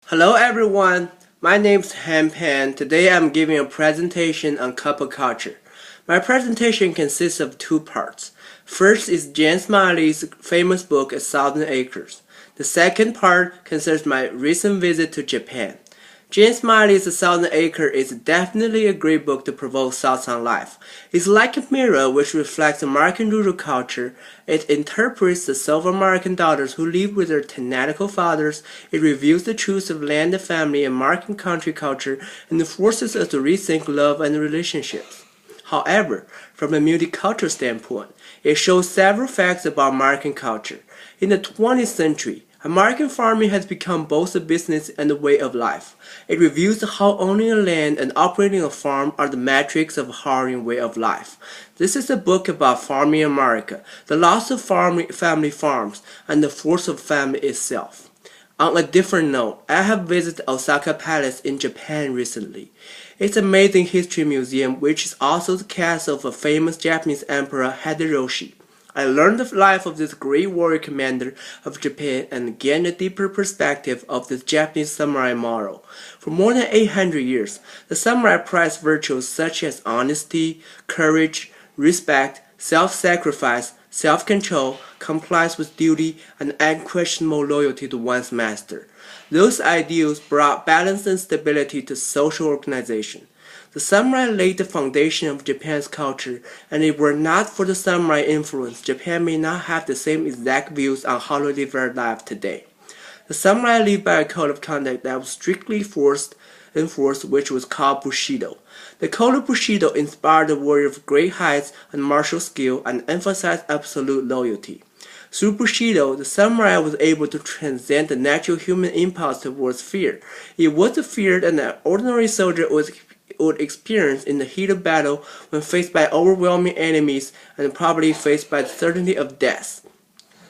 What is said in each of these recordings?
Hello everyone, my name's Han Pan. Today I'm giving a presentation on couple culture. My presentation consists of two parts. First is Jane Smiley's famous book A Thousand Acres. The second part concerns my recent visit to Japan. Jane Smiley's A Thousand Acres is definitely a great book to provoke thoughts on life. It's like a mirror which reflects American rural culture. It interprets the soul of American daughters who live with their tyrannical fathers. It reveals the truths of land and family, American country culture, and forces us to rethink love and relationships. However, from a multicultural standpoint, it shows several facts about American culture. In the 20th century, American farming has become both a business and a way of life. It reveals how owning a land and operating a farm are the metrics of a harrowing way of life. This is a book about farming in America, the loss of family farms, and the force of family itself. On a different note, I have visited Osaka Palace in Japan recently. It's an amazing history museum which is also the castle of a famous Japanese emperor Hideyoshi. I learned the life of this great warrior commander of Japan and gained a deeper perspective of this Japanese samurai model. For more than 800 years, the samurai prized virtues such as honesty, courage, respect, self-sacrifice, self-control, compliance with duty, and unquestionable loyalty to one's master. Those ideals brought balance and stability to social organization. The samurai laid the foundation of Japan's culture, and if it were not for the samurai influence, Japan may not have the same exact views on how to live their life today. The samurai lived by a code of conduct that was strictly enforced, which was called Bushido. The code of Bushido inspired the warrior of great heights and martial skill and emphasized absolute loyalty. Through Bushido, the samurai was able to transcend the natural human impulse towards fear. It was a fear that an ordinary soldier would experience in the heat of battle when faced by overwhelming enemies and probably faced by the certainty of death.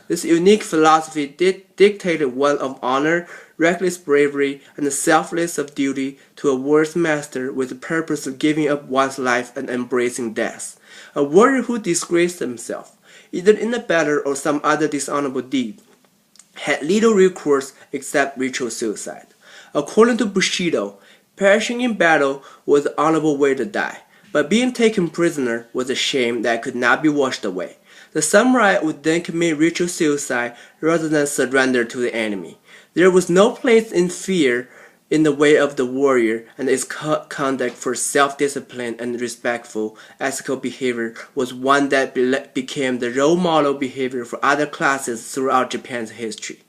This unique philosophy dictated one of honor, reckless bravery, and the selfless of duty to a warrior's master with the purpose of giving up one's life and embracing death. A warrior who disgraced himself, either in a battle or some other dishonorable deed, had little recourse except ritual suicide. According to Bushido, perishing in battle was the honorable way to die, but being taken prisoner was a shame that could not be washed away. The samurai would then commit ritual suicide rather than surrender to the enemy. There was no place in fear in the way of the warrior, and its conduct for self-discipline and respectful, ethical behavior was one that became the role model behavior for other classes throughout Japan's history.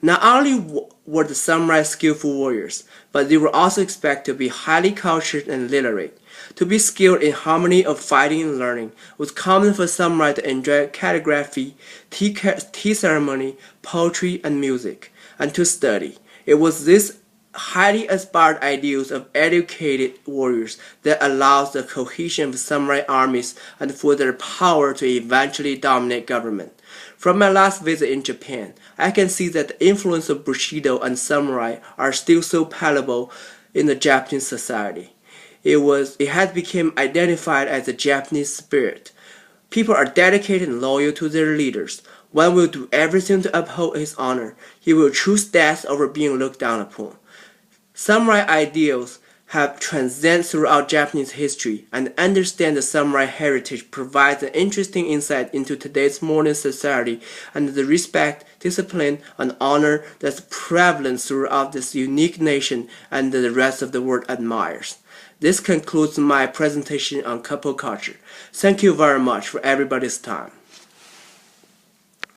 Not only were the samurai skillful warriors, but they were also expected to be highly cultured and literate. To be skilled in harmony of fighting and learning, it was common for samurai to enjoy calligraphy, tea ceremony, poetry, and music, and to study. It was this highly aspired ideals of educated warriors that allows the cohesion of samurai armies and for their power to eventually dominate government. From my last visit in Japan, I can see that the influence of Bushido and samurai are still so palpable in the Japanese society. It has become identified as the Japanese spirit. People are dedicated and loyal to their leaders. One will do everything to uphold his honor. He will choose death over being looked down upon. Samurai ideals have transcended throughout Japanese history, and understand the samurai heritage provides an interesting insight into today's modern society and the respect, discipline, and honor that's prevalent throughout this unique nation and the rest of the world admires. This concludes my presentation on couple culture. Thank you very much for everybody's time.